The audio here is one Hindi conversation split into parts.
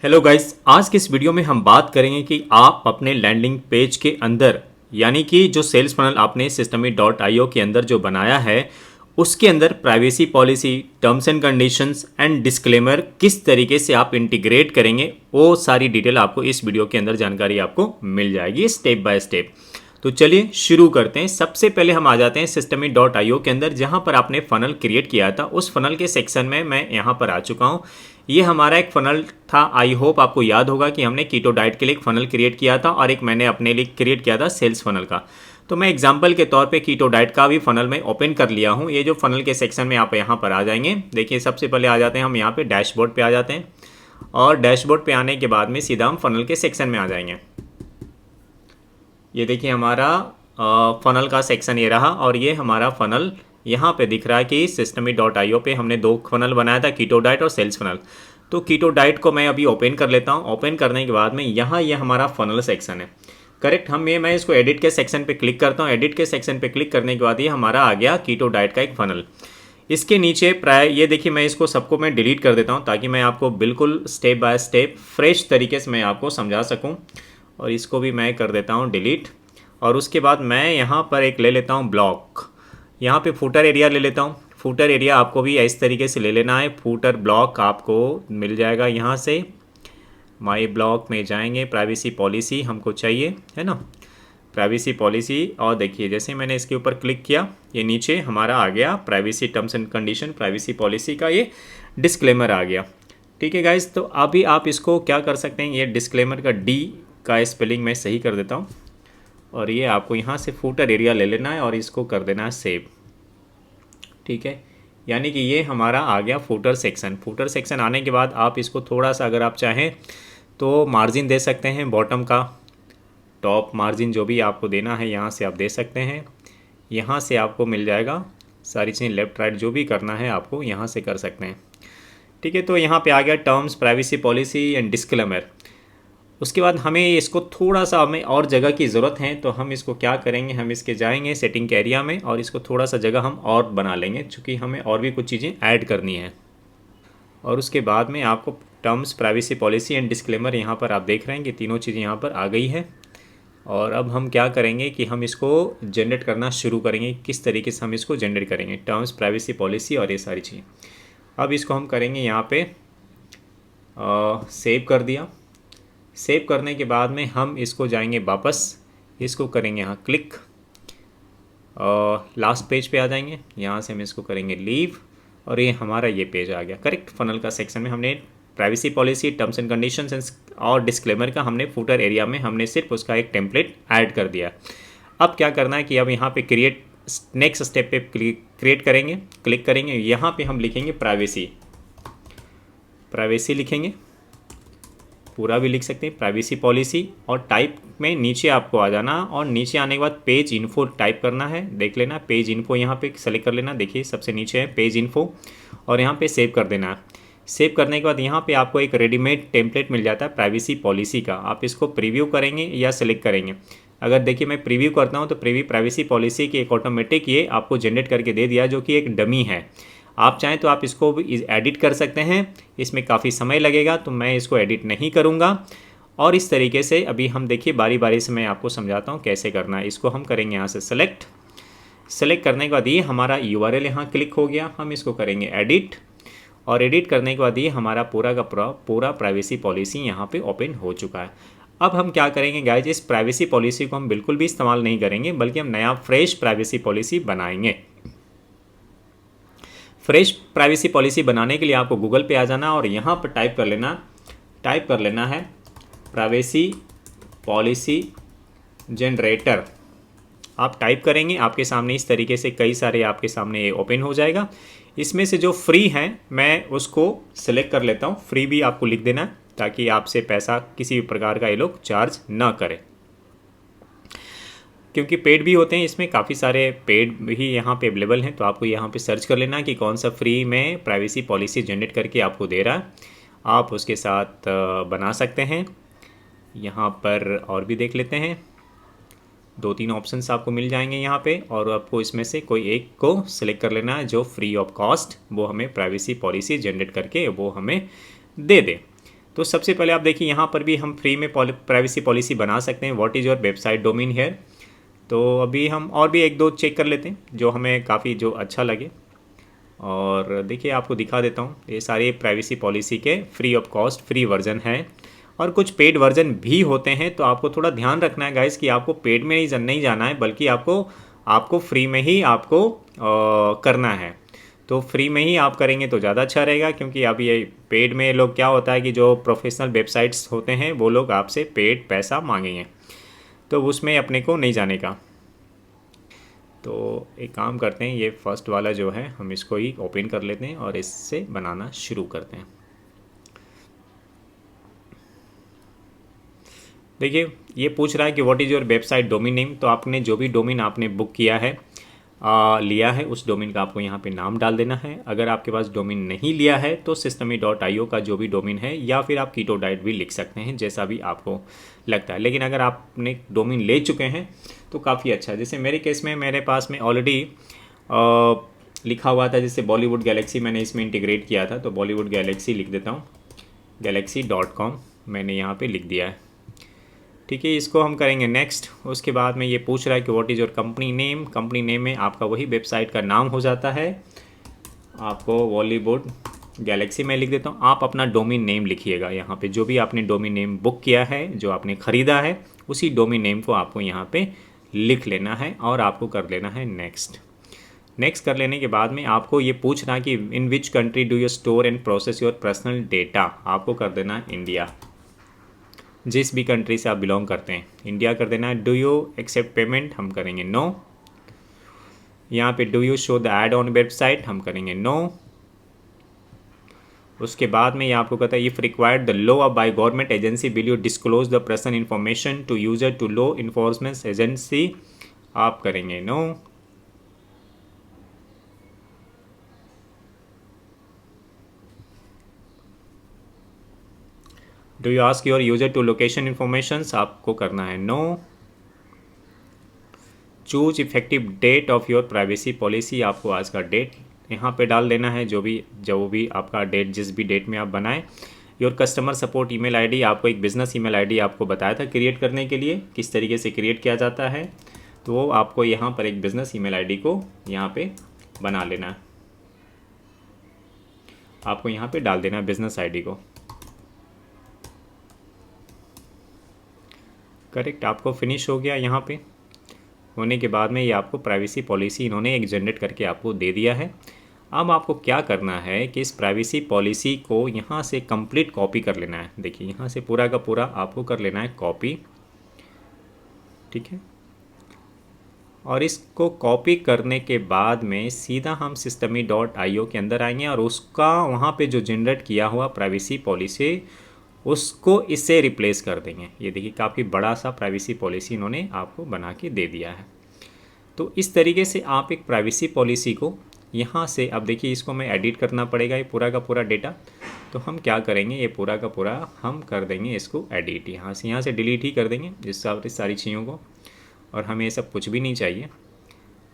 हेलो गाइस, आज के इस वीडियो में हम बात करेंगे कि आप अपने लैंडिंग पेज के अंदर यानी कि जो सेल्स फनल आपने systemy.io के अंदर जो बनाया है उसके अंदर privacy policy, terms and conditions and disclaimer किस तरीके से आप इंटीग्रेट करेंगे वो सारी डिटेल आपको इस वीडियो के अंदर जानकारी आपको मिल जाएगी स्टेप बाय स्टेप। तो चलिए शुरू करते हैं। सबसे पहले हम आ जाते हैं systemy.io के अंदर, जहां पर आपने फनल क्रिएट किया था उस फनल के सेक्शन में मैं यहां पर आ चुका हूं। ये हमारा एक फनल था। आई होप आपको याद होगा कि हमने कीटो डाइट के लिए एक फनल क्रिएट किया था और एक मैंने अपने लिए क्रिएट किया था सेल्स फनल का। तो मैं एग्जांपल के तौर पे कीटो डाइट का भी फनल में ओपन कर लिया हूं। ये जो फनल के सेक्शन में आप यहाँ पर आ जाएंगे, देखिए सबसे पहले आ जाते हैं हम यहाँ पे डैशबोर्ड पे आ जाते हैं और डैशबोर्ड पे आने के बाद में सीधा हम फनल के सेक्शन में आ जाएंगे। ये देखिए हमारा फनल का सेक्शन ये रहा और ये हमारा फनल यहाँ पे दिख रहा है कि systemy.io पे हमने दो फनल बनाया था, कीटो डाइट और सेल्स फनल। तो कीटो डाइट को मैं अभी ओपन कर लेता हूँ। ओपन करने के बाद में यहाँ ये हमारा फनल सेक्शन है, करेक्ट। मैं इसको एडिट के सेक्शन पे क्लिक करता हूँ। एडिट के सेक्शन पे क्लिक करने के बाद ये हमारा आ गया कीटो डाइट का एक फनल। इसके नीचे प्राय ये देखिए, मैं इसको सबको मैं डिलीट कर देता हूँ ताकि मैं आपको बिल्कुल स्टेप बाय स्टेप फ्रेश तरीके से मैं आपको समझा सकूँ। और इसको भी मैं कर देता हूँ डिलीट। और उसके बाद मैं यहाँ पर एक ले लेता हूँ ब्लॉक, यहाँ पे फूटर एरिया ले लेता हूँ। फूटर एरिया आपको भी इस तरीके से ले लेना है। फूटर ब्लॉक आपको मिल जाएगा यहाँ से, माई ब्लॉक में जाएंगे, प्राइवेसी पॉलिसी हमको चाहिए है ना, प्राइवेसी पॉलिसी। और देखिए जैसे मैंने इसके ऊपर क्लिक किया ये नीचे हमारा आ गया privacy terms and condition, privacy policy का ये डिस्क्लेमर आ गया। ठीक है गाइज, तो अभी आप इसको क्या कर सकते हैं, ये डिस्क्लेमर का डी का स्पेलिंग मैं सही कर देता हूँ और ये आपको यहाँ से फूटर एरिया ले लेना है और इसको कर देना है सेव। ठीक है, यानी कि ये हमारा आ गया फूटर सेक्शन। फूटर सेक्शन आने के बाद आप इसको थोड़ा सा अगर आप चाहें तो मार्जिन दे सकते हैं, बॉटम का टॉप मार्जिन जो भी आपको देना है यहाँ से आप दे सकते हैं। यहाँ से आपको मिल जाएगा सारी चीज़ें, लेफ़्ट राइट जो भी करना है आपको यहाँ से कर सकते हैं। ठीक है, तो यहाँ पे आ गया terms, privacy policy and disclaimer. उसके बाद हमें इसको थोड़ा सा हमें और जगह की ज़रूरत है, तो हम इसको क्या करेंगे, हम इसके जाएंगे सेटिंग के एरिया में और इसको थोड़ा सा जगह हम और बना लेंगे क्योंकि हमें और भी कुछ चीज़ें ऐड करनी है। और उसके बाद में आपको terms, privacy policy and disclaimer यहाँ पर आप देख रहे हैं कि तीनों चीज़ें यहाँ पर आ गई है। और अब हम क्या करेंगे कि हम इसको जनरेट करना शुरू करेंगे। किस तरीके से हम इसको जनरेट करेंगे, टर्म्स, प्राइवेसी पॉलिसी और ये सारी चीज़ें। अब इसको हम करेंगे यहाँ पे सेव कर दिया। सेव करने के बाद में हम इसको जाएंगे वापस, इसको करेंगे यहाँ क्लिक, लास्ट पेज पे आ जाएंगे, यहाँ से हम इसको करेंगे लीव और ये हमारा ये पेज आ गया, करेक्ट। फनल का सेक्शन में हमने privacy policy, terms and conditions और डिस्क्लेमर का हमने फूटर एरिया में हमने सिर्फ उसका एक टेम्पलेट ऐड कर दिया। अब क्या करना है कि अब यहाँ पे क्रिएट, नेक्स्ट स्टेप पे क्रिएट करेंगे, क्लिक करेंगे, यहाँ पे हम लिखेंगे प्राइवेसी, प्राइवेसी लिखेंगे, पूरा भी लिख सकते हैं प्राइवेसी पॉलिसी। और टाइप में नीचे आपको आ जाना और नीचे आने के बाद पेज इन्फो टाइप करना है, देख लेना पेज इन्फो यहाँ पे सेलेक्ट कर लेना। देखिए सबसे नीचे है पेज इन्फो और यहाँ पे सेव कर देना है। सेव करने के बाद यहाँ पे आपको एक रेडीमेड टेम्पलेट मिल जाता है प्राइवेसी पॉलिसी का। आप इसको प्रीव्यू करेंगे या सेलेक्ट करेंगे। अगर देखिए मैं प्रीव्यू करता हूँ तो प्रीव्यू प्राइवेसी पॉलिसी की एक ऑटोमेटिक ये आपको जनरेट करके दे दिया जो कि एक डमी है। आप चाहें तो आप इसको भी एडिट कर सकते हैं, इसमें काफ़ी समय लगेगा तो मैं इसको एडिट नहीं करूँगा। और इस तरीके से अभी हम देखिए बारी बारी से मैं आपको समझाता हूँ कैसे करना है। इसको हम करेंगे यहाँ से सेलेक्ट, सेलेक्ट करने के बाद ये हमारा URL यहाँ क्लिक हो गया। हम इसको करेंगे एडिट और एडिट करने के बाद ये हमारा पूरा का पूरा प्राइवेसी पॉलिसी यहाँ पे ओपन हो चुका है। अब हम क्या करेंगे गाइज, इस प्राइवेसी पॉलिसी को हम बिल्कुल भी इस्तेमाल नहीं करेंगे बल्कि हम नया फ्रेश प्राइवेसी पॉलिसी बनाएंगे। फ्रेश प्राइवेसी पॉलिसी बनाने के लिए आपको गूगल पे आ जाना और यहाँ पर टाइप कर लेना है प्राइवेसी पॉलिसी जनरेटर। आप टाइप करेंगे, आपके सामने इस तरीके से कई सारे आपके सामने ये ओपन हो जाएगा। इसमें से जो फ्री हैं मैं उसको सिलेक्ट कर लेता हूँ। फ्री भी आपको लिख देना है ताकि आपसे पैसा किसी भी प्रकार का ये लोग चार्ज ना करें, क्योंकि पेड भी होते हैं। इसमें काफ़ी सारे पेड भी यहाँ पे अवेलेबल हैं, तो आपको यहाँ पे सर्च कर लेना कि कौन सा फ्री में प्राइवेसी पॉलिसी जनरेट करके आपको दे रहा है। आप उसके साथ बना सकते हैं। यहाँ पर और भी देख लेते हैं, 2-3 ऑप्शंस आपको मिल जाएंगे यहाँ पे और आपको इसमें से कोई एक को सिलेक्ट कर लेना है जो फ्री ऑफ कॉस्ट वो हमें प्राइवेसी पॉलिसी जनरेट करके वो हमें दे दे। तो सबसे पहले आप देखिए यहाँ पर भी हम फ्री में प्राइवेसी पॉलिसी बना सकते हैं। What is your website domain here. तो अभी हम और भी एक दो चेक कर लेते हैं जो हमें काफ़ी जो अच्छा लगे। और देखिए आपको दिखा देता हूँ, ये सारे प्राइवेसी पॉलिसी के free of cost free version है और कुछ पेड वर्जन भी होते हैं। तो आपको थोड़ा ध्यान रखना है गाइस कि आपको पेड में नहीं जाना है, बल्कि आपको फ्री में ही आपको करना है। तो फ्री में ही आप करेंगे तो ज़्यादा अच्छा रहेगा, क्योंकि अब ये पेड में लोग क्या होता है कि जो प्रोफेशनल वेबसाइट्स होते हैं वो लोग आपसे पेड पैसा मांगेंगे, तो उसमें अपने को नहीं जाने का। तो एक काम करते हैं, ये फर्स्ट वाला जो है हम इसको ही ओपन कर लेते हैं और इससे बनाना शुरू करते हैं। देखिए ये पूछ रहा है कि what is your website domain name. तो आपने जो भी डोमेन आपने बुक किया है लिया है उस डोमेन का आपको यहाँ पे नाम डाल देना है। अगर आपके पास डोमेन नहीं लिया है तो systemy.io का जो भी डोमेन है, या फिर आप कीटोडाइट भी लिख सकते हैं, जैसा भी आपको लगता है। लेकिन अगर आपने डोमेन ले चुके हैं तो काफ़ी अच्छा है। जैसे मेरे केस में मेरे पास में ऑलरेडी लिखा हुआ था, जैसे बॉलीवुड गैलेक्सी मैंने इसमें इंटीग्रेट किया था, तो बॉलीवुड गैलेक्सी लिख देता हूँ, galaxy.com मैंने यहाँ पर लिख दिया है। ठीक है, इसको हम करेंगे नेक्स्ट। उसके बाद में ये पूछ रहा है कि what is your company name. Company name में आपका वही वेबसाइट का नाम हो जाता है। आपको बॉलीवुड गैलेक्सी में लिख देता हूँ, आप अपना डोमेन नेम लिखिएगा यहाँ पे। जो भी आपने डोमेन नेम बुक किया है, जो आपने ख़रीदा है, उसी डोमेन नेम को आपको यहाँ पे लिख लेना है और आपको कर लेना है नेक्स्ट। नेक्स्ट कर लेने के बाद में आपको ये पूछना है कि in which country do you store and process your personal data. आपको कर देना है इंडिया, जिस भी कंट्री से आप बिलोंग करते हैं इंडिया कर देना है। डू यू एक्सेप्ट पेमेंट, हम करेंगे नो। यहाँ पे do you show the add on website, हम करेंगे नो। उसके बाद में ये आपको कहता है if required the law by government agency will you disclose the personal information to user to law enforcement agency, आप करेंगे no. Do you ask your user to location informations, आपको करना है no. Choose effective date of your privacy policy, आपको आज का डेट यहाँ पे डाल देना है, जो भी आपका डेट, जिस भी डेट में आप बनाएं। Your customer support email ID, आपको एक बिज़नेस ईमेल आईडी आपको बताया था क्रिएट करने के लिए, किस तरीके से क्रिएट किया जाता है। तो वो आपको यहाँ पर एक बिज़नेस ईमेल आईडी को यहाँ पे बना लेना है, आपको यहाँ पे डाल देना है बिज़नेस आईडी को। करेक्ट, आपको फिनिश हो गया। यहाँ पे होने के बाद में ये आपको प्राइवेसी पॉलिसी इन्होंने एक जनरेट करके आपको दे दिया है। अब आपको क्या करना है कि इस प्राइवेसी पॉलिसी को यहाँ से कंप्लीट कॉपी कर लेना है। देखिए यहाँ से पूरा का पूरा आपको कर लेना है कॉपी, ठीक है। और इसको कॉपी करने के बाद में सीधा हम systemy.io के अंदर आएंगे और उसका वहाँ पे जो जनरेट किया हुआ प्राइवेसी पॉलिसी उसको इससे रिप्लेस कर देंगे। ये देखिए काफ़ी बड़ा सा प्राइवेसी पॉलिसी इन्होंने आपको बना के दे दिया है। तो इस तरीके से आप एक प्राइवेसी पॉलिसी को यहाँ से, अब देखिए इसको मैं एडिट करना पड़ेगा ये पूरा का पूरा डेटा। तो हम क्या करेंगे, ये पूरा का पूरा हम कर देंगे इसको एडिट, यहाँ से डिलीट ही कर देंगे इस सारी चीज़ों को, और हमें ये सब कुछ भी नहीं चाहिए।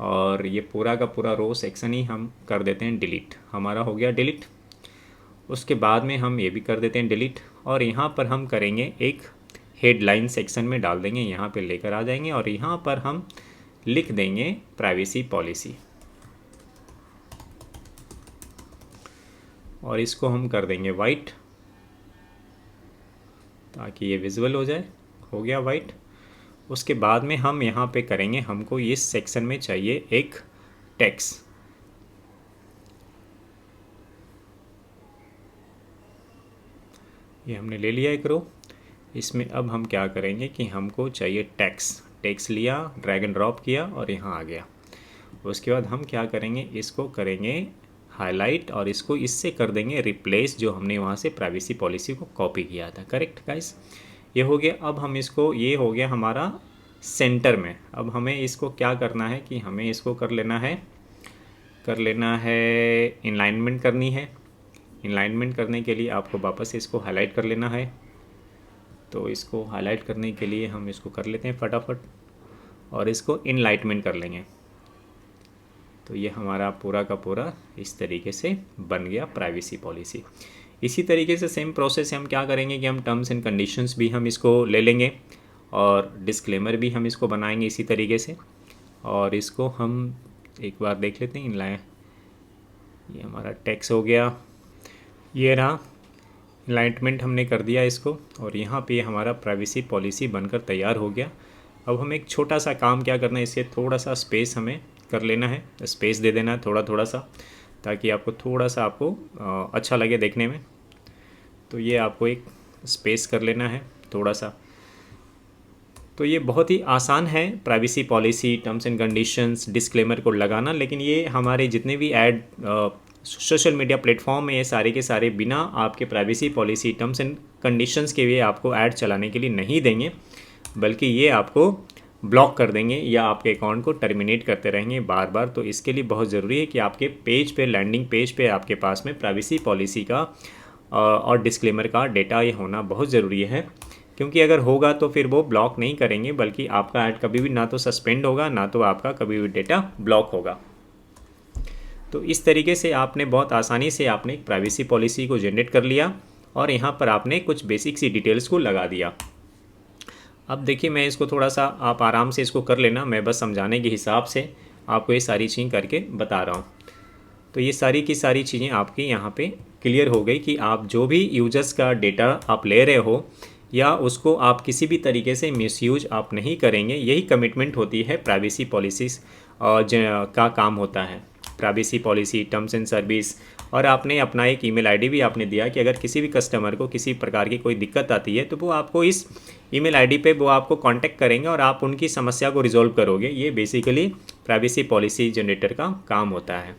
और ये पूरा का पूरा रो सेक्शन ही हम कर देते हैं डिलीट, हमारा हो गया डिलीट। उसके बाद में हम ये भी कर देते हैं डिलीट, और यहाँ पर हम करेंगे एक हेडलाइन सेक्शन में डाल देंगे, यहाँ पे लेकर आ जाएंगे और यहाँ पर हम लिख देंगे प्राइवेसी पॉलिसी, और इसको हम कर देंगे वाइट ताकि ये विजुअल हो जाए। हो गया वाइट। उसके बाद में हम यहाँ पे करेंगे, हमको इस सेक्शन में चाहिए एक टेक्स्ट। ये हमने ले लिया एक रो। इसमें अब हम क्या करेंगे कि हमको चाहिए टेक्स्ट लिया, ड्रैग एंड ड्रॉप किया और यहाँ आ गया। उसके बाद हम क्या करेंगे, इसको करेंगे हाईलाइट और इसको इससे कर देंगे रिप्लेस, जो हमने वहाँ से प्राइवेसी पॉलिसी को कॉपी किया था। करेक्ट गाइस, ये हो गया। अब हम इसको, ये हो गया हमारा सेंटर में। अब हमें इसको क्या करना है कि हमें इसको कर लेना है इनलाइनमेंट करनी है। इनलाइनमेंट करने के लिए आपको वापस इसको हाईलाइट कर लेना है। तो इसको हाईलाइट करने के लिए हम इसको कर लेते हैं फटाफट और इसको इनलाइटमेंट कर लेंगे। तो ये हमारा पूरा का पूरा इस तरीके से बन गया प्राइवेसी पॉलिसी। इसी तरीके से सेम प्रोसेस से हम क्या करेंगे कि हम टर्म्स एंड कंडीशंस भी हम इसको ले लेंगे और डिस्क्लेमर भी हम इसको बनाएंगे इसी तरीके से। और इसको हम एक बार देख लेते हैं। इनलाइन, ये हमारा टेक्स्ट हो गया, ये रहा इनलाइटमेंट हमने कर दिया इसको, और यहाँ पे हमारा प्राइवेसी पॉलिसी बनकर तैयार हो गया। अब हम एक छोटा सा काम क्या करना है, इसे थोड़ा सा स्पेस हमें कर लेना है, स्पेस दे देना है थोड़ा थोड़ा सा, ताकि आपको थोड़ा सा आपको अच्छा लगे देखने में। तो ये आपको एक स्पेस कर लेना है थोड़ा सा। तो ये बहुत ही आसान है privacy policy, terms and conditions, disclaimer को लगाना। लेकिन ये हमारे जितने भी ऐड सोशल मीडिया प्लेटफॉर्म में ये सारे के सारे बिना आपके privacy policy, terms and conditions के लिए आपको ऐड चलाने के लिए नहीं देंगे, बल्कि ये आपको ब्लॉक कर देंगे या आपके अकाउंट को टर्मिनेट करते रहेंगे बार बार। तो इसके लिए बहुत ज़रूरी है कि आपके पेज पे, लैंडिंग पेज पे आपके पास में प्राइवेसी पॉलिसी का और डिस्क्लेमर का डेटा ये होना बहुत ज़रूरी है। क्योंकि अगर होगा तो फिर वो ब्लॉक नहीं करेंगे, बल्कि आपका ऐड कभी भी ना तो सस्पेंड होगा, ना तो आपका कभी भी डेटा ब्लॉक होगा। तो इस तरीके से आपने बहुत आसानी से आपने एक प्राइवेसी पॉलिसी को जनरेट कर लिया और यहाँ पर आपने कुछ बेसिक सी डिटेल्स को लगा दिया। अब देखिए, मैं इसको थोड़ा सा, आप आराम से इसको कर लेना, मैं बस समझाने के हिसाब से आपको ये सारी चीज़ें करके बता रहा हूँ। तो ये सारी की सारी चीज़ें आपकी यहाँ पे क्लियर हो गई कि आप जो भी यूजर्स का डेटा आप ले रहे हो या उसको आप किसी भी तरीके से मिसयूज आप नहीं करेंगे। यही कमिटमेंट होती है प्राइवेसी पॉलिसीज़ का काम होता है। Privacy policy, terms and service, और आपने अपना एक ईमेल आईडी भी आपने दिया कि अगर किसी भी कस्टमर को किसी प्रकार की कोई दिक्कत आती है तो वो आपको इस ईमेल आईडी पे वो आपको कांटेक्ट करेंगे और आप उनकी समस्या को रिजॉल्व करोगे। ये बेसिकली प्राइवेसी पॉलिसी जनरेटर का काम होता है।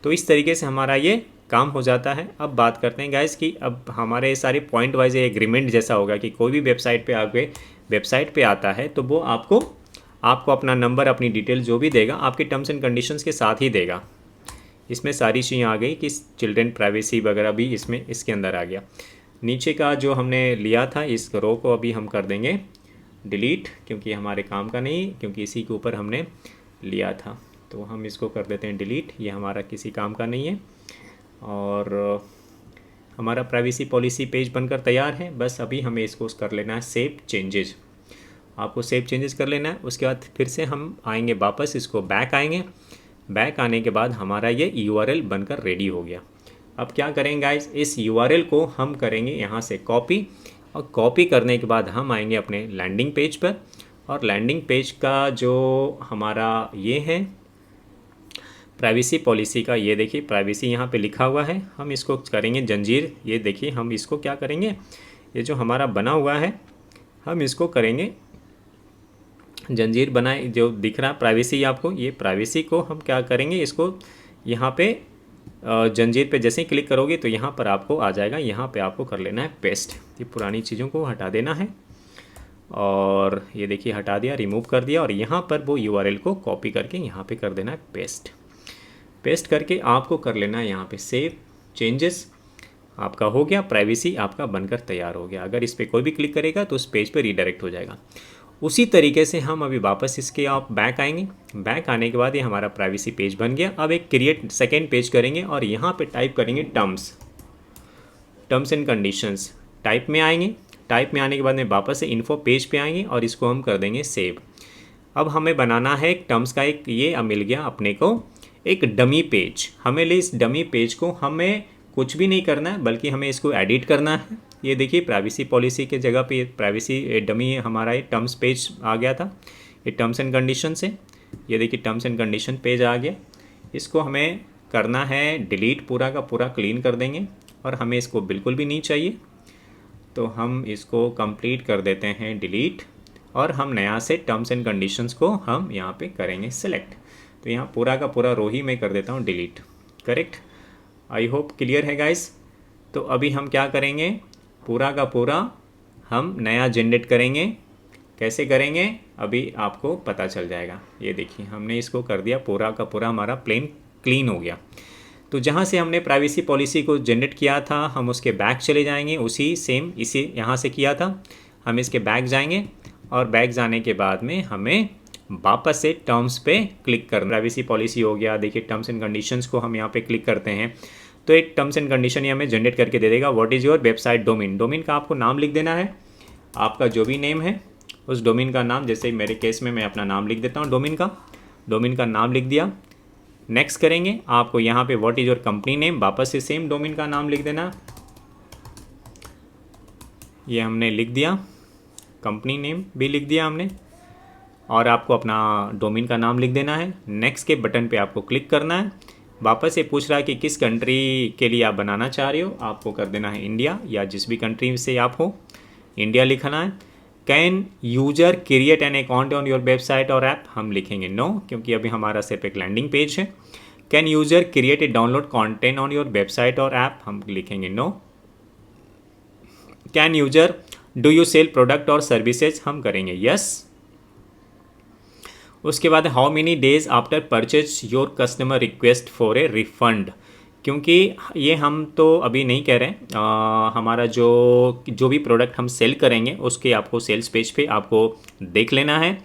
तो इस तरीके से हमारा ये काम हो जाता है। अब बात करते हैं गाइस कि अब हमारे सारे पॉइंट वाइज एग्रीमेंट जैसा होगा कि कोई भी वेबसाइट पे आपके वेबसाइट पे आता है तो वो आपको अपना नंबर, अपनी डिटेल जो भी देगा आपके टर्म्स एंड कंडीशंस के साथ ही देगा। इसमें सारी चीज़ें आ गई कि चिल्ड्रन प्राइवेसी वगैरह भी इसमें इसके अंदर आ गया। नीचे का जो हमने लिया था इस रो को अभी हम कर देंगे डिलीट, क्योंकि हमारे काम का नहीं, क्योंकि इसी के ऊपर हमने लिया था। तो हम इसको कर देते हैं डिलीट, ये हमारा किसी काम का नहीं है। और हमारा प्राइवेसी पॉलिसी पेज बनकर तैयार है। बस अभी हमें इसको कर लेना है सेव चेंजेस। आपको सेव चेंजेस कर लेना है। उसके बाद फिर से हम आएंगे वापस, इसको बैक आएंगे। बैक आने के बाद हमारा ये URL बनकर रेडी हो गया। अब क्या करेंगे गाइस, इस URL को हम करेंगे यहाँ से कॉपी, और कॉपी करने के बाद हम आएंगे अपने लैंडिंग पेज पर। और लैंडिंग पेज का जो हमारा ये है प्राइवेसी पॉलिसी का, ये देखिए प्राइवेसी यहाँ पे लिखा हुआ है। हम इसको करेंगे जंजीर। ये देखिए हम इसको क्या करेंगे, ये जो हमारा बना हुआ है हम इसको करेंगे जंजीर बनाए, जो दिख रहा है प्राइवेसी आपको, ये प्राइवेसी को हम क्या करेंगे, इसको यहाँ पे जंजीर पे जैसे ही क्लिक करोगे तो यहाँ पर आपको आ जाएगा। यहाँ पे आपको कर लेना है पेस्ट। ये पुरानी चीज़ों को हटा देना है और ये देखिए हटा दिया, रिमूव कर दिया। और यहाँ पर वो URL को कॉपी करके यहाँ पे कर देना है पेस्ट। पेस्ट करके आपको कर लेना है यहाँ पे सेव चेंजेस। आपका हो गया, प्राइवेसी आपका बनकर तैयार हो गया। अगर इस पर कोई भी क्लिक करेगा तो उस पेज पे रीडायरेक्ट हो जाएगा। उसी तरीके से हम अभी वापस इसके आप बैक आएंगे। बैक आने के बाद ये हमारा प्राइवेसी पेज बन गया। अब एक क्रिएट सेकेंड पेज करेंगे और यहाँ पे टाइप करेंगे टर्म्स एंड कंडीशंस। टाइप में आएंगे। टाइप में आने के बाद में वापस से इन्फो पेज पे आएंगे और इसको हम कर देंगे सेव। अब हमें बनाना है एक टर्म्स का एक, ये मिल गया अपने को एक डमी पेज। हमें ले इस डमी पेज को हमें कुछ भी नहीं करना है, बल्कि हमें इसको एडिट करना है। ये देखिए प्राइवेसी पॉलिसी के जगह पे प्राइवेसी डमी हमारा ये टर्म्स पेज आ गया था, ये टर्म्स एंड कंडीशन से। ये देखिए टर्म्स एंड कंडीशन पेज आ गया। इसको हमें करना है डिलीट, पूरा का पूरा क्लीन कर देंगे और हमें इसको बिल्कुल भी नहीं चाहिए। तो हम इसको कंप्लीट कर देते हैं डिलीट और हम नया से टर्म्स एंड कंडीशंस को हम यहाँ पे करेंगे सिलेक्ट। तो यहाँ पूरा का पूरा रो ही मैं कर देता हूँ delete. Correct, I hope clear है गाइस। तो अभी हम क्या करेंगे, पूरा का पूरा हम नया जनरेट करेंगे। कैसे करेंगे अभी आपको पता चल जाएगा। ये देखिए हमने इसको कर दिया, पूरा का पूरा हमारा प्लेन क्लीन हो गया। तो जहाँ से हमने प्राइवेसी पॉलिसी को जनरेट किया था हम उसके बैक चले जाएंगे, उसी सेम इसी यहाँ से किया था हम इसके बैक जाएंगे और बैक जाने के बाद में हमें वापस से टर्म्स पे क्लिक करना। प्राइवेसी पॉलिसी हो गया, देखिए टर्म्स एंड कंडीशंस को हम यहाँ पे क्लिक करते हैं तो एक टर्म्स एंड कंडीशन ये हमें जनरेट करके दे देगा। What is your website domain, domain का आपको नाम लिख देना है, आपका जो भी नेम है उस डोमेन का नाम, जैसे मेरे केस में मैं अपना नाम लिख देता हूँ डोमेन का नाम लिख दिया। नेक्स्ट करेंगे, आपको यहाँ पे what is your company name, वापस से सेम डोमेन का नाम लिख देना, ये हमने लिख दिया, कंपनी नेम भी लिख दिया हमने, और आपको अपना डोमेन का नाम लिख देना है। नेक्स्ट के बटन पे आपको क्लिक करना है। वापस से पूछ रहा है कि किस कंट्री के लिए आप बनाना चाह रहे हो, आपको कर देना है इंडिया, या जिस भी कंट्री से आप हो इंडिया लिखना है। Can user create an account on your website और ऐप, हम लिखेंगे नो, क्योंकि अभी हमारा सिर्फ एक लैंडिंग पेज है। Can user create a download content on your website और ऐप, हम लिखेंगे no. Can user do you sell product और सर्विसेज, हम करेंगे यस। उसके बाद how many days after purchase your customer request for a refund, क्योंकि ये हम तो अभी नहीं कह रहे हैं, हमारा जो भी प्रोडक्ट हम सेल करेंगे उसके आपको सेल्स पेज पे आपको देख लेना है,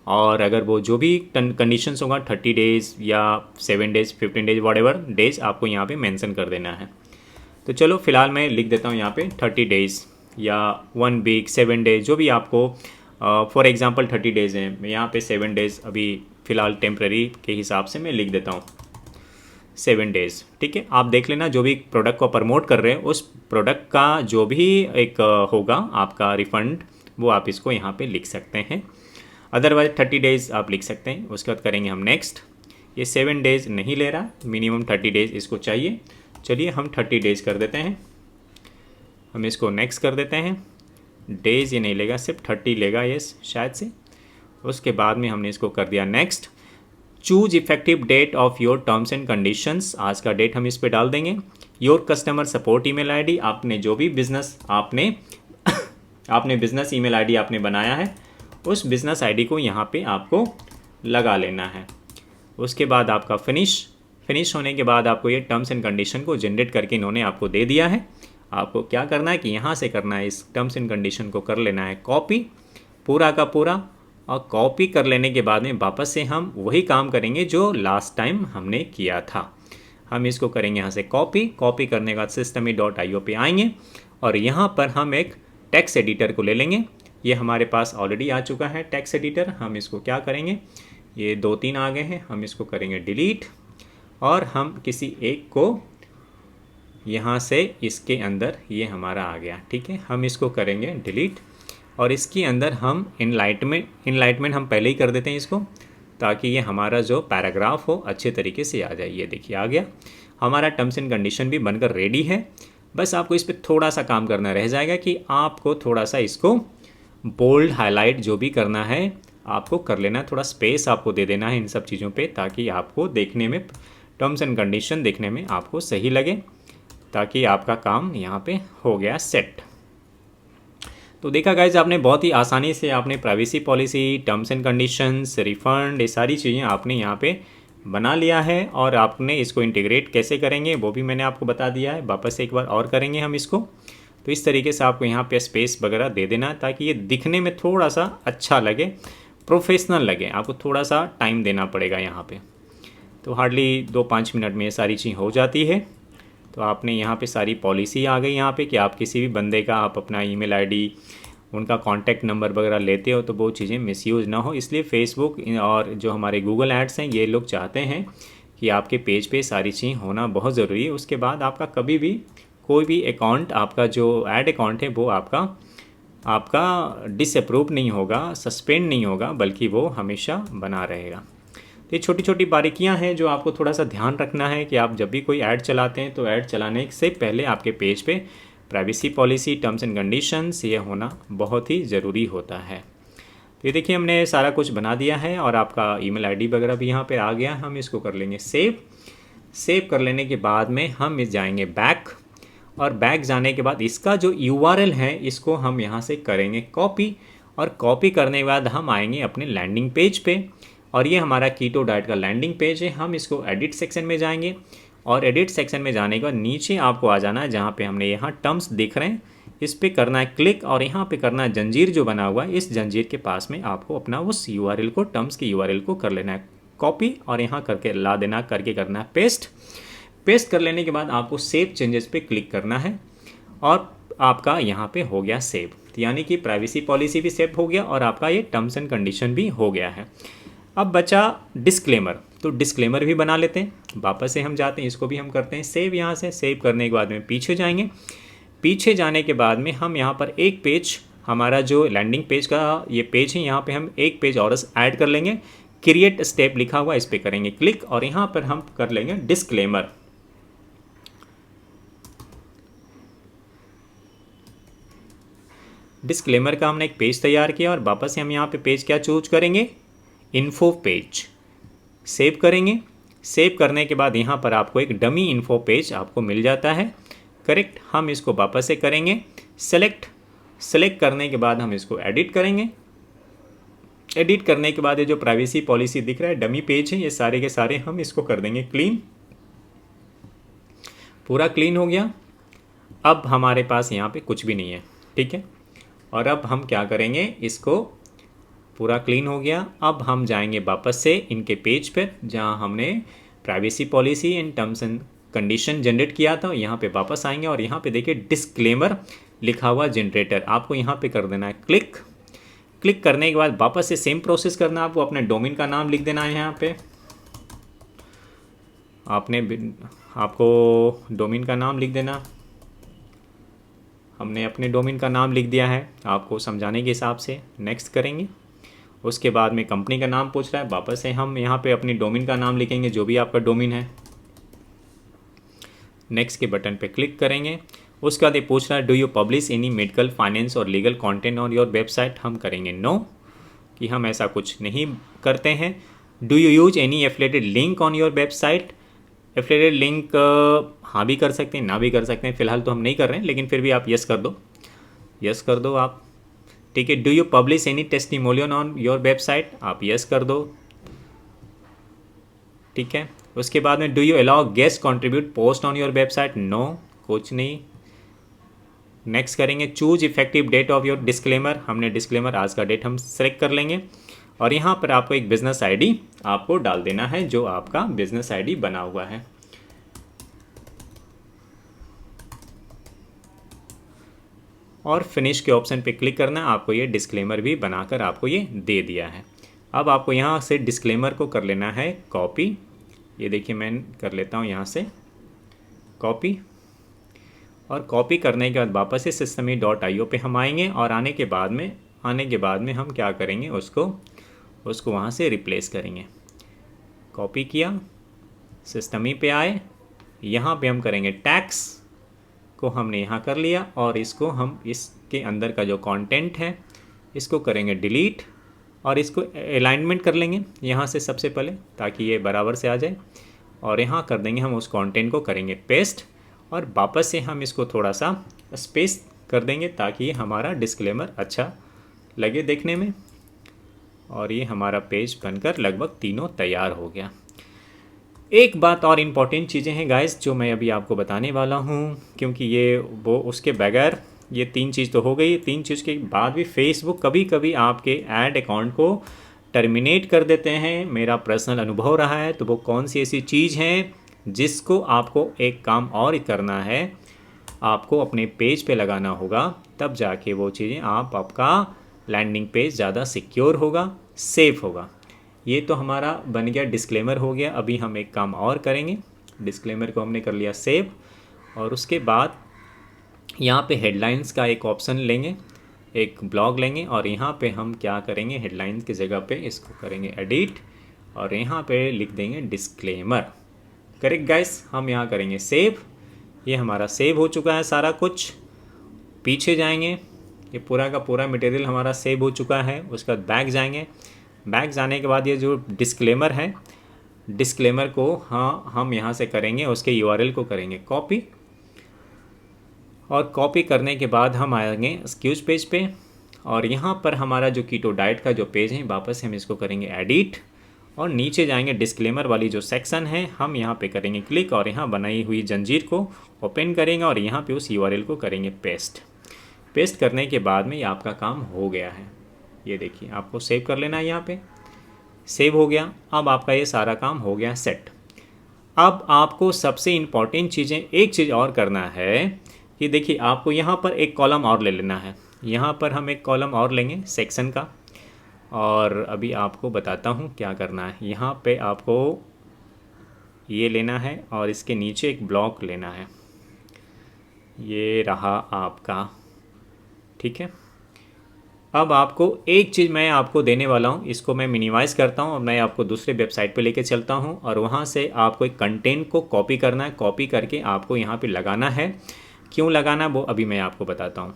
और अगर वो जो भी कंडीशंस होगा 30 डेज़ या 7 डेज़ 15 डेज़ व्हाटएवर डेज़ आपको यहाँ पे मेंशन कर देना है। तो चलो फिलहाल मैं लिख देता हूँ यहाँ पे 30 डेज़ या 1 वीक 7 डेज, जो भी आपको, फॉर एग्जांपल 30 डेज़ हैं, मैं यहाँ पे 7 डेज़ अभी फ़िलहाल टेम्प्रेरी के हिसाब से मैं लिख देता हूँ 7 डेज़। ठीक है, आप देख लेना जो भी प्रोडक्ट को प्रमोट कर रहे हैं उस प्रोडक्ट का जो भी एक होगा आपका रिफ़ंड, वो आप इसको यहाँ पे लिख सकते हैं। अदरवाइज 30 डेज़ आप लिख सकते हैं। उसके बाद करेंगे हम नेक्स्ट। ये 7 डेज़ नहीं ले रहा, मिनिमम 30 डेज़ इसको चाहिए। चलिए हम 30 डेज़ कर देते हैं, हम इसको नेक्स्ट कर देते हैं। डेज़ ये नहीं लेगा, सिर्फ 30 लेगा ये शायद से। उसके बाद में हमने इसको कर दिया next. Choose effective date of your terms and conditions, आज का डेट हम इस पे डाल देंगे। Your customer support email ID, आपने जो भी बिजनेस आपने बिजनेस ईमेल आईडी आपने बनाया है उस बिजनेस आईडी को यहाँ पे आपको लगा लेना है। उसके बाद आपका फिनिश होने के बाद आपको ये टर्म्स एंड कंडीशन को जनरेट करके इन्होंने आपको दे दिया है। आपको क्या करना है कि यहाँ से करना है, इस टर्म्स एंड कंडीशन को कर लेना है कॉपी पूरा का पूरा, और कॉपी कर लेने के बाद में वापस से हम वही काम करेंगे जो लास्ट टाइम हमने किया था। हम इसको करेंगे यहाँ से कॉपी करने के बाद system.io पे आएंगे और यहाँ पर हम एक टेक्स्ट एडिटर को ले लेंगे। ये हमारे पास ऑलरेडी आ चुका है टेक्स्ट एडिटर। हम इसको क्या करेंगे, ये 2-3 आ गए हैं, हम इसको करेंगे डिलीट, और हम किसी एक को यहाँ से इसके अंदर, ये हमारा आ गया, ठीक है, हम इसको करेंगे डिलीट, और इसके अंदर हम इनलाइटमेंट हम पहले ही कर देते हैं इसको, ताकि ये हमारा जो पैराग्राफ हो अच्छे तरीके से आ जाए। ये देखिए आ गया, हमारा टर्म्स एंड कंडीशन भी बनकर रेडी है। बस आपको इस पर थोड़ा सा काम करना रह जाएगा कि आपको थोड़ा सा इसको बोल्ड हाईलाइट जो भी करना है आपको कर लेना, थोड़ा स्पेस आपको दे देना है इन सब चीज़ों पे, ताकि आपको देखने में टर्म्स एंड कंडीशन देखने में आपको सही लगे, ताकि आपका काम यहाँ पे हो गया सेट। तो देखा गाइज, आपने बहुत ही आसानी से आपने privacy policy, terms and conditions, refund, ये सारी चीज़ें आपने यहाँ पे बना लिया है, और आपने इसको इंटीग्रेट कैसे करेंगे वो भी मैंने आपको बता दिया है। वापस से एक बार और करेंगे हम इसको। तो इस तरीके से आपको यहाँ पे स्पेस वगैरह दे देना, ताकि ये दिखने में थोड़ा सा अच्छा लगे, प्रोफेशनल लगे। आपको थोड़ा सा टाइम देना पड़ेगा यहाँ पे, तो हार्डली 2-5 मिनट में ये सारी चीज़ हो जाती है। तो आपने यहाँ पे सारी पॉलिसी आ गई यहाँ पे कि आप किसी भी बंदे का आप अपना ईमेल आईडी, उनका कॉन्टैक्ट नंबर वगैरह लेते हो तो वो चीज़ें मिसयूज़ ना हो, इसलिए फेसबुक और जो हमारे गूगल एड्स हैं ये लोग चाहते हैं कि आपके पेज पे सारी चीज़ होना बहुत ज़रूरी है। उसके बाद आपका कभी भी कोई भी अकाउंट, आपका जो ऐड अकाउंट है वो आपका डिसअप्रूव नहीं होगा, सस्पेंड नहीं होगा, बल्कि वो हमेशा बना रहेगा। तो ये छोटी छोटी बारीकियां हैं जो आपको थोड़ा सा ध्यान रखना है कि आप जब भी कोई ऐड चलाते हैं तो ऐड चलाने से पहले आपके पेज पे privacy policy, terms and conditions ये होना बहुत ही ज़रूरी होता है। तो ये देखिए हमने सारा कुछ बना दिया है, और आपका ईमेल आईडी वगैरह भी यहाँ पे आ गया। हम इसको कर लेंगे सेव कर लेने के बाद में हम इस जाएंगे बैक, और बैक जाने के बाद इसका जो URL है इसको हम यहाँ से करेंगे कॉपी, और कॉपी करने के बाद हम आएंगे अपने लैंडिंग पेज पे, और ये हमारा कीटो डाइट का लैंडिंग पेज है। हम इसको एडिट सेक्शन में जाएंगे, और एडिट सेक्शन में जाने के बाद नीचे आपको आ जाना है जहाँ पे हमने यहाँ टर्म्स दिख रहे हैं, इस पर करना है क्लिक, और यहाँ पे करना है जंजीर जो बना हुआ है, इस जंजीर के पास में आपको अपना उस URL को, टर्म्स की URL को कर लेना है कॉपी, और यहाँ करके ला देना, करके करना है पेस्ट कर लेने के बाद आपको सेव चेंजेस पे क्लिक करना है और आपका यहाँ पे हो गया सेव, यानी कि प्राइवेसी पॉलिसी भी सेव हो गया और आपका ये टर्म्स एंड कंडीशन भी हो गया है। अब बचा डिस्क्लेमर, तो डिस्क्लेमर भी बना लेते हैं। वापस से हम जाते हैं, इसको भी हम करते हैं सेव। यहाँ से सेव करने के बाद में पीछे जाएंगे। पीछे जाने के बाद में हम यहाँ पर एक पेज, हमारा जो लैंडिंग पेज का ये पेज है, यहाँ पे हम एक पेज और ऐड कर लेंगे। क्रिएट स्टेप लिखा हुआ, इस पर करेंगे क्लिक और यहाँ पर हम कर लेंगे डिस्क्लेमर। डिस्क्लेमर का हमने एक पेज तैयार किया और वापस से हम यहाँ पे पेज क्या चूज करेंगे, इन्फो पेज। सेव करेंगे। सेव करने के बाद यहाँ पर आपको एक डमी इन्फो पेज आपको मिल जाता है, करेक्ट। हम इसको वापस से करेंगे सेलेक्ट करने के बाद हम इसको एडिट करेंगे। एडिट करने के बाद ये जो प्राइवेसी पॉलिसी दिख रहा है, डमी पेज है, ये सारे के सारे हम इसको कर देंगे क्लीन। पूरा क्लीन हो गया। अब हमारे पास यहाँ पे कुछ भी नहीं है, ठीक है। और अब हम क्या करेंगे, इसको पूरा क्लीन हो गया। अब हम जाएंगे वापस से इनके पेज पर जहाँ हमने privacy policy and terms and condition generate किया था। यहाँ पे वापस आएंगे और यहाँ पे देखिए डिस्क्लेमर लिखा हुआ जनरेटर, आपको यहाँ पे कर देना है क्लिक। क्लिक करने के बाद वापस से सेम प्रोसेस करना, आपको अपने डोमेन का नाम लिख देना है। यहाँ पे आपको डोमेन का नाम लिख देना। हमने अपने डोमेन का नाम लिख दिया है आपको समझाने के हिसाब से। नेक्स्ट करेंगे। उसके बाद में कंपनी का नाम पूछ रहा है, वापस से हम यहाँ पे अपनी डोमेन का नाम लिखेंगे, जो भी आपका डोमेन है। नेक्स्ट के बटन पे क्लिक करेंगे। उसके बाद ये पूछ रहा है do you publish any medical, finance और legal content on your website. हम करेंगे नो, कि हम ऐसा कुछ नहीं करते हैं। Do you use any affiliated link on your website. Affiliated link हाँ भी कर सकते हैं, ना भी कर सकते हैं। फिलहाल तो हम नहीं कर रहे हैं, लेकिन फिर भी आप यस कर दो, यस कर दो आप, ठीक है। Do you publish any testimonial on your website, आप यस कर दो, ठीक है। उसके बाद में do you allow guest contribute post on your website, no, कुछ नहीं। नेक्स्ट करेंगे choose effective date of your disclaimer. हमने डिस्क्लेमर आज का डेट हम सेलेक्ट कर लेंगे और यहाँ पर आपको एक बिजनेस आईडी आपको डाल देना है, जो आपका बिजनेस आईडी बना हुआ है। और फिनिश के ऑप्शन पे क्लिक करना है। आपको ये डिस्क्लेमर भी बनाकर आपको ये दे दिया है। अब आपको यहाँ से डिस्क्लेमर को कर लेना है कॉपी। ये देखिए मैं कर लेता हूँ यहाँ से कॉपी। और कॉपी करने के बाद वापस से systemy.io पे हम आएंगे और आने के बाद में हम क्या करेंगे, उसको वहाँ से रिप्लेस करेंगे। कॉपी किया, systemy पे आए, यहाँ पे हम करेंगे टैक्स को हमने यहाँ कर लिया और इसको हम इसके अंदर का जो कंटेंट है इसको करेंगे डिलीट और इसको अलाइनमेंट कर लेंगे यहाँ से सबसे पहले, ताकि ये बराबर से आ जाए। और यहाँ कर देंगे हम उस कंटेंट को करेंगे पेस्ट और वापस से हम इसको थोड़ा सा स्पेस कर देंगे ताकि ये हमारा डिस्क्लेमर अच्छा लगे देखने में। और ये हमारा पेज बनकर लगभग तीनों तैयार हो गया। एक बात और इम्पॉर्टेंट चीज़ें हैं गाइस जो मैं अभी आपको बताने वाला हूँ, क्योंकि ये वो उसके बगैर ये तीन चीज़ तो हो गई। तीन चीज़ के बाद भी फेसबुक कभी कभी आपके ऐड अकाउंट को टर्मिनेट कर देते हैं। मेरा पर्सनल अनुभव रहा है। तो वो कौन सी ऐसी चीज़ है जिसको आपको एक काम और करना है, आपको अपने पेज पे लगाना होगा, तब जाके वो चीज़ें आपका लैंडिंग पेज ज़्यादा सिक्योर होगा, सेफ होगा। ये तो हमारा बन गया डिस्क्लेमर हो गया। अभी हम एक काम और करेंगे। डिस्क्लेमर को हमने कर लिया सेव और उसके बाद यहाँ पे हेडलाइंस का एक ऑप्शन लेंगे, एक ब्लॉग लेंगे और यहाँ पे हम क्या करेंगे, हेडलाइंस की जगह पे इसको करेंगे एडिट और यहाँ पे लिख देंगे डिस्क्लेमर। करेक्ट गाइस, हम यहाँ करेंगे सेव। ये हमारा सेव हो चुका है सारा कुछ। पीछे जाएंगे, ये पूरा का पूरा मटेरियल हमारा सेव हो चुका है। उसके बाद बैक जाएंगे। बैक जाने के बाद ये जो डिस्क्लेमर है, डिस्क्लेमर को हम यहाँ से करेंगे, उसके यूआरएल को करेंगे कॉपी और कॉपी करने के बाद हम आएंगे एक्सक्यूज पेज पे और यहाँ पर हमारा जो कीटो डाइट का जो पेज है वापस हम इसको करेंगे एडिट और नीचे जाएंगे डिस्क्लेमर वाली जो सेक्शन है हम यहाँ पे करेंगे क्लिक और यहाँ बनाई हुई जंजीर को ओपन करेंगे और यहाँ पे उस यूआरएल को करेंगे पेस्ट। पेस्ट करने के बाद में ये आपका काम हो गया है। ये देखिए, आपको सेव कर लेना है, यहाँ पे सेव हो गया। अब आपका ये सारा काम हो गया सेट। अब आपको सबसे इम्पॉर्टेंट चीज़ें एक चीज़ और करना है कि देखिए आपको यहाँ पर एक कॉलम और ले लेना है। यहाँ पर हम एक कॉलम और लेंगे सेक्शन का, और अभी आपको बताता हूँ क्या करना है। यहाँ पे आपको ये लेना है और इसके नीचे एक ब्लॉक लेना है। ये रहा आपका, ठीक है। अब आपको एक चीज़ मैं आपको देने वाला हूँ, इसको मैं मिनिमाइज़ करता हूँ और मैं आपको दूसरे वेबसाइट पे लेके चलता हूँ, और वहाँ से आपको एक कंटेंट को कॉपी करना है। कॉपी करके आपको यहाँ पे लगाना है। क्यों लगाना वो अभी मैं आपको बताता हूँ।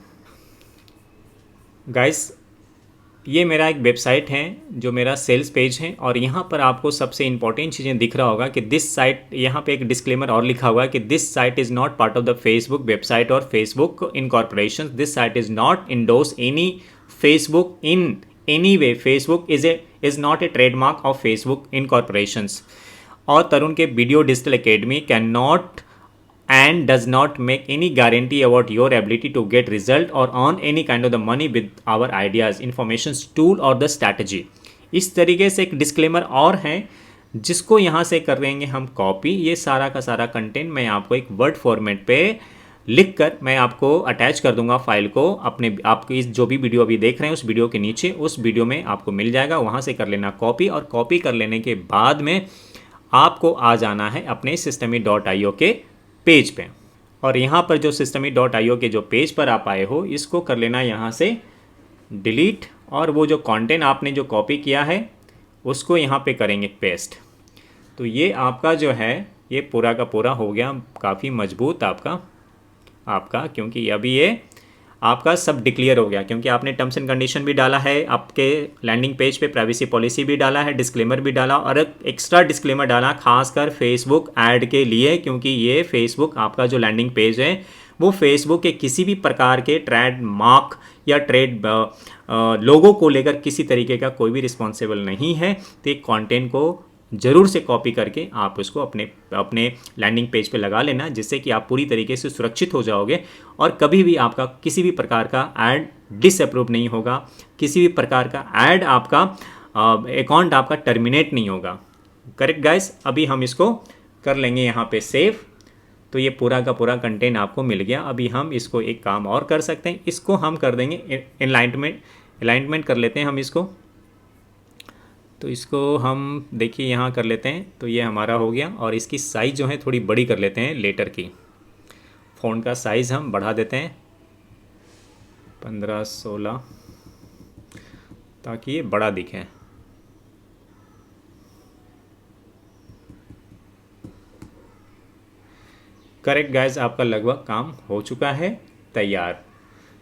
गाइस, ये मेरा एक वेबसाइट है जो मेरा सेल्स पेज है, और यहाँ पर आपको सबसे इंपॉर्टेंट चीज़ें दिख रहा होगा कि दिस साइट, यहाँ पे एक डिस्क्लेमर और लिखा हुआ है कि this site is not part of the Facebook website और Facebook incorporation. This site is not endorse any Facebook in any way. Facebook is not a trademark of Facebook incorporations. और तरुण के video digital academy can not and does not make any guarantee about your ability to get result or earn any kind of the money with our ideas, information, tool or the strategy। इस तरीके से एक डिस्क्लेमर और है जिसको यहाँ से कर देंगे हम कॉपी। ये सारा का सारा कंटेंट मैं आपको एक वर्ड फॉर्मेट पे लिख कर मैं आपको अटैच कर दूंगा फाइल को अपने, आपकी इस जो भी वीडियो अभी देख रहे हैं उस वीडियो के नीचे, उस वीडियो में आपको मिल जाएगा। वहाँ से कर लेना कॉपी, और कॉपी कर लेने के बाद में आपको आ जाना है अपने systemy.io के पेज पे, और यहाँ पर जो systemy.io के जो पेज पर आप आए हो इसको कर लेना यहाँ से डिलीट, और वो जो कंटेंट आपने जो कॉपी किया है उसको यहाँ पे करेंगे पेस्ट। तो ये आपका जो है ये पूरा का पूरा हो गया काफ़ी मजबूत आपका क्योंकि अभी ये आपका सब डिक्लेयर हो गया, क्योंकि आपने टर्म्स एंड कंडीशन भी डाला है, आपके लैंडिंग पेज पे प्राइवेसी पॉलिसी भी डाला है, डिस्क्लेमर भी डाला, और एक एक्स्ट्रा डिस्क्लेमर डाला खासकर फेसबुक ऐड के लिए, क्योंकि ये फेसबुक आपका जो लैंडिंग पेज है वो फेसबुक के किसी भी प्रकार के ट्रेड मार्क या ट्रेड लोगों को लेकर किसी तरीके का कोई भी रिस्पॉन्सिबल नहीं है। तो एक कॉन्टेंट को ज़रूर से कॉपी करके आप उसको अपने लैंडिंग पेज पे लगा लेना, जिससे कि आप पूरी तरीके से सुरक्षित हो जाओगे और कभी भी आपका किसी भी प्रकार का ऐड डिसअप्रूव नहीं होगा, किसी भी प्रकार का ऐड आपका अकाउंट आपका टर्मिनेट नहीं होगा। Correct guys. अभी हम इसको कर लेंगे यहाँ पे सेव। तो ये पूरा का पूरा कंटेंट आपको मिल गया। अभी हम इसको एक काम और कर सकते हैं, इसको हम कर देंगे अलाइनमेंट कर लेते हैं हम इसको। तो इसको हम देखिए यहाँ कर लेते हैं, तो ये हमारा हो गया, और इसकी साइज़ जो है थोड़ी बड़ी कर लेते हैं। लेटर की फ़ॉन्ट का साइज़ हम बढ़ा देते हैं 15-16 ताकि ये बड़ा दिखे। करेक्ट गाइज, आपका लगभग काम हो चुका है तैयार।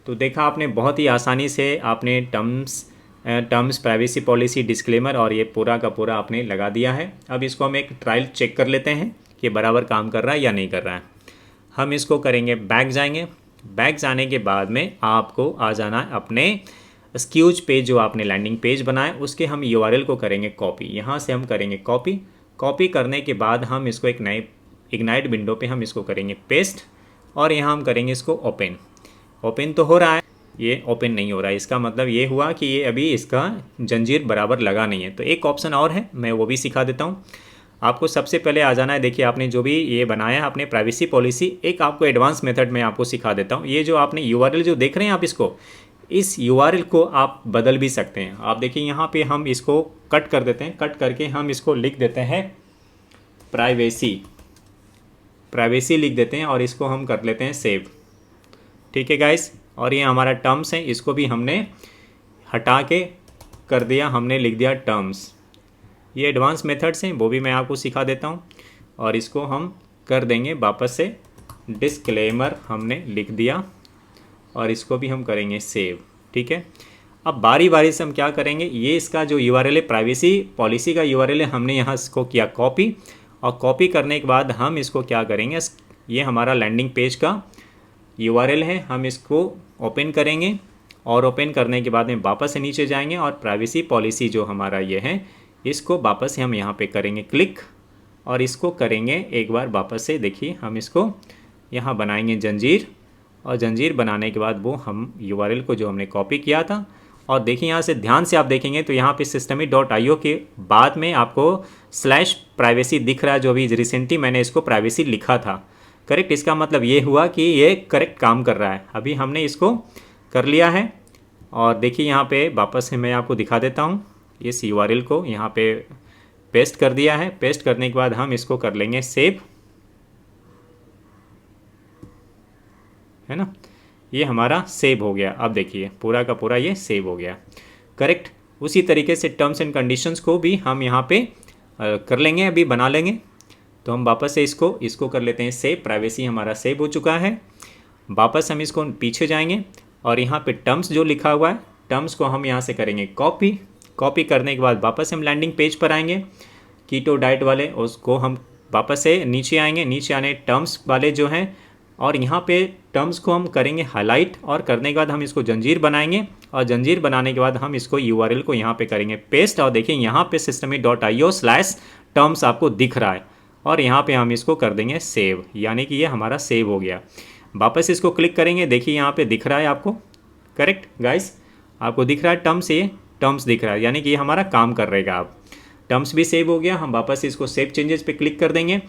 तो देखा आपने बहुत ही आसानी से आपने टर्म्स प्राइवेसी पॉलिसी डिस्क्लेमर और ये पूरा का पूरा आपने लगा दिया है। अब इसको हम एक ट्रायल चेक कर लेते हैं कि बराबर काम कर रहा है या नहीं कर रहा है। हम इसको करेंगे, बैक जाएंगे। बैक जाने के बाद में आपको आ जाना है अपने स्क्यूज पेज जो आपने लैंडिंग पेज बनाया, उसके हम URL को करेंगे कॉपी। यहाँ से हम करेंगे कॉपी करने के बाद हम इसको एक नए इग्नाइट विंडो पे हम इसको करेंगे पेस्ट, और यहाँ हम करेंगे इसको ओपन तो हो रहा है, ये ओपन नहीं हो रहा है। इसका मतलब ये हुआ कि ये अभी इसका जंजीर बराबर लगा नहीं है। तो एक ऑप्शन और है, मैं वो भी सिखा देता हूँ आपको। सबसे पहले आ जाना है, देखिए आपने जो भी ये बनाया है आपने प्राइवेसी पॉलिसी, एक आपको एडवांस मेथड में आपको सिखा देता हूँ। ये जो आपने URL जो देख रहे हैं आप, इस URL को आप बदल भी सकते हैं। आप देखिए यहाँ पे हम इसको कट कर देते हैं, कट करके हम इसको लिख देते हैं प्राइवेसी लिख देते हैं, और इसको हम कर लेते हैं सेव। ठीक है गाइस। और ये हमारा टर्म्स है, इसको भी हमने हटा के कर दिया, हमने लिख दिया टर्म्स। ये एडवांस मेथड्स हैं, वो भी मैं आपको सिखा देता हूँ। और इसको हम कर देंगे वापस से डिस्क्लेमर, हमने लिख दिया, और इसको भी हम करेंगे सेव। ठीक है। अब बारी बारी से हम क्या करेंगे, ये इसका जो URL है प्राइवेसी पॉलिसी का URL है, हमने यहाँ इसको किया कॉपी, और कॉपी करने के बाद हम इसको क्या करेंगे, ये हमारा लैंडिंग पेज का URL है, हम इसको ओपन करेंगे, और ओपन करने के बाद में वापस से नीचे जाएंगे, और प्राइवेसी पॉलिसी जो हमारा ये है इसको वापस से हम यहाँ पे करेंगे क्लिक, और इसको करेंगे एक बार वापस से। देखिए हम इसको यहाँ बनाएंगे जंजीर, और जंजीर बनाने के बाद वो हम URL को जो हमने कॉपी किया था, और देखिए यहाँ से ध्यान से आप देखेंगे तो यहाँ पे systemy.io के बाद में आपको स्लैश प्राइवेसी दिख रहा है, जो अभी रिसेंटली मैंने इसको प्राइवेसी लिखा था। करेक्ट, इसका मतलब ये हुआ कि ये करेक्ट काम कर रहा है। अभी हमने इसको कर लिया है और देखिए यहाँ पे वापस से मैं आपको दिखा देता हूँ। इस URL को यहाँ पे पेस्ट कर दिया है। पेस्ट करने के बाद हम इसको कर लेंगे सेव, है ना। ये हमारा सेव हो गया। अब देखिए पूरा का पूरा ये सेव हो गया। करेक्ट, उसी तरीके से टर्म्स एंड कंडीशंस को भी हम यहाँ पे कर लेंगे, अभी बना लेंगे। तो हम वापस से इसको कर लेते हैं सेव। प्राइवेसी हमारा सेव हो चुका है। वापस हम इसको पीछे जाएंगे और यहाँ पे टर्म्स जो लिखा हुआ है, टर्म्स को हम यहाँ से करेंगे कॉपी। कॉपी करने के बाद वापस हम लैंडिंग पेज पर आएंगे, कीटो डाइट वाले, उसको हम वापस से नीचे आएंगे। नीचे आने टर्म्स वाले जो हैं, और यहाँ पे टर्म्स को हम करेंगे हाईलाइट, और करने के बाद हम इसको जंजीर बनाएंगे, और जंजीर बनाने के बाद हम इसको URL को यहाँ पे करेंगे पेस्ट। और देखिए यहाँ पे systemy.io/terms आपको दिख रहा है, और यहाँ पे हम इसको कर देंगे सेव, यानी कि ये हमारा सेव हो गया। वापस इसको क्लिक करेंगे, देखिए यहाँ पे दिख रहा है आपको। करेक्ट गाइस, आपको दिख रहा है टर्म्स, ये टर्म्स दिख रहा है, यानी कि ये हमारा काम कर रहेगा। अब टर्म्स भी सेव हो गया। हम वापस इसको सेव चेंजेस पे क्लिक कर देंगे।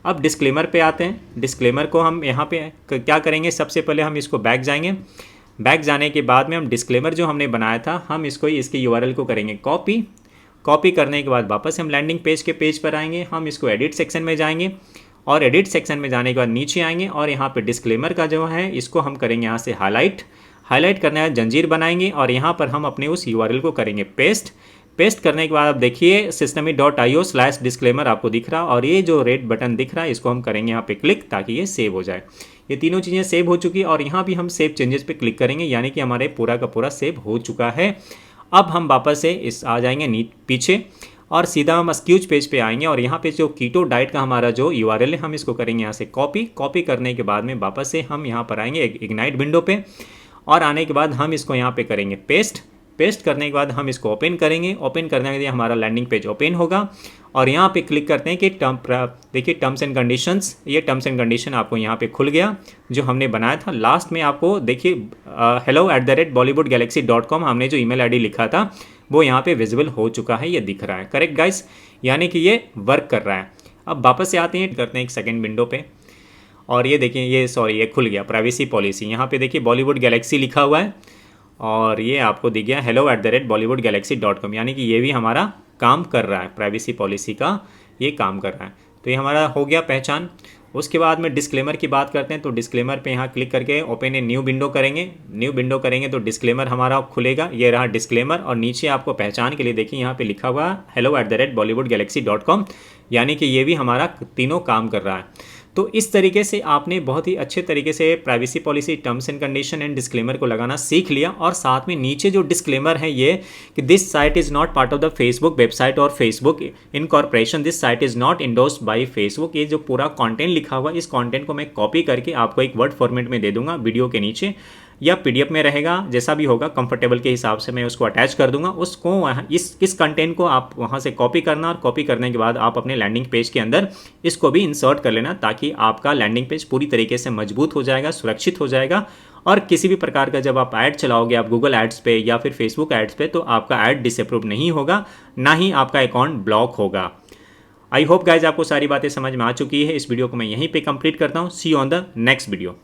अब डिस्क्लेमर पे आते हैं। डिस्क्लेमर को हम यहाँ पे क्या करेंगे, सबसे पहले हम इसको बैक जाएंगे। बैक जाने के बाद में हम डिस्क्लेमर जो हमने बनाया था, हम इसको इसके URL को करेंगे कॉपी। कॉपी करने के बाद वापस हम लैंडिंग पेज के पेज पर आएंगे। हम इसको एडिट सेक्शन में जाएंगे, और एडिट सेक्शन में जाने के बाद नीचे आएंगे, और यहाँ पे डिस्क्लेमर का जो है इसको हम करेंगे यहाँ से हाईलाइट। हाईलाइट करने के बाद जंजीर बनाएंगे, और यहाँ पर हम अपने उस URL को करेंगे पेस्ट। पेस्ट करने के बाद आप देखिए systemy.io/disclaimer आपको दिख रहा, और ये जो रेड बटन दिख रहा है इसको हम करेंगे यहाँ पे क्लिक, ताकि ये सेव हो जाए। ये तीनों चीज़ें सेव हो चुकी, और यहाँ भी हम सेव चेंजेस पे क्लिक करेंगे, यानी कि हमारे पूरा का पूरा सेव हो चुका है। अब हम वापस से आ जाएंगे पीछे, और सीधा हम स्क्यूज पेज पे आएंगे, और यहाँ पे जो कीटो डाइट का हमारा जो URL है, हम इसको करेंगे यहाँ से कॉपी। कॉपी करने के बाद में वापस से हम यहाँ पर आएंगे इग्नाइट विंडो पे, और आने के बाद हम इसको यहाँ पे करेंगे पेस्ट। पेस्ट करने के बाद हम इसको ओपन करेंगे। ओपन करने के लिए हमारा लैंडिंग पेज ओपन होगा, और यहाँ पे क्लिक करते हैं कि देखिए टर्म्स एंड कंडीशंस, ये टर्म्स एंड कंडीशन आपको यहाँ पे खुल गया जो हमने बनाया था। लास्ट में आपको देखिए hello@bollywoodgalaxy.com हमने जो email ID लिखा था वो यहाँ पे विजिबल हो चुका है, ये दिख रहा है। करेक्ट गाइस, यानी कि ये वर्क कर रहा है। अब वापस से आते हैं, करते हैं एक सेकेंड विंडो पे, और ये देखिए ये खुल गया प्राइवेसी पॉलिसी। यहाँ पे देखिए बॉलीवुड गैलेक्सी लिखा हुआ है, और ये आपको दिख गया hello@bollywoodgalaxy.com, यानी कि ये भी हमारा काम कर रहा है, प्राइवेसी पॉलिसी का ये काम कर रहा है। तो ये हमारा हो गया पहचान। उसके बाद में डिस्क्लेमर की बात करते हैं। तो डिस्क्लेमर पे यहाँ क्लिक करके ओपन ए न्यू विंडो करेंगे। न्यू विंडो करेंगे तो डिस्क्लेमर हमारा खुलेगा, ये रहा डिस्क्लेमर, और नीचे आपको पहचान के लिए देखिए यहाँ पे लिखा हुआ hello@bollywoodgalaxy.com, यानी कि ये भी हमारा तीनों काम कर रहा है। तो इस तरीके से आपने बहुत ही अच्छे तरीके से privacy policy, terms and condition and disclaimer को लगाना सीख लिया। और साथ में नीचे जो डिस्क्लेमर है ये कि this site is not part of the Facebook website और Facebook incorporation, this site is not endorsed by Facebook, ये जो पूरा कंटेंट लिखा हुआ है, इस कंटेंट को मैं कॉपी करके आपको एक वर्ड फॉर्मेट में दे दूंगा वीडियो के नीचे, या PDF में रहेगा, जैसा भी होगा कंफर्टेबल के हिसाब से मैं उसको अटैच कर दूंगा। उसको इस कंटेंट को आप वहाँ से कॉपी करना, और कॉपी करने के बाद आप अपने लैंडिंग पेज के अंदर इसको भी इंसर्ट कर लेना, ताकि आपका लैंडिंग पेज पूरी तरीके से मजबूत हो जाएगा, सुरक्षित हो जाएगा। और किसी भी प्रकार का जब आप ऐड चलाओगे, आप गूगल एड्स पे या फिर फेसबुक एड्स पे, तो आपका ऐड डिसअप्रूव नहीं होगा, ना ही आपका अकाउंट ब्लॉक होगा। आई होप गाइज आपको सारी बातें समझ में आ चुकी है। इस वीडियो को मैं यहीं पे कंप्लीट करता हूँ। See you on the next video.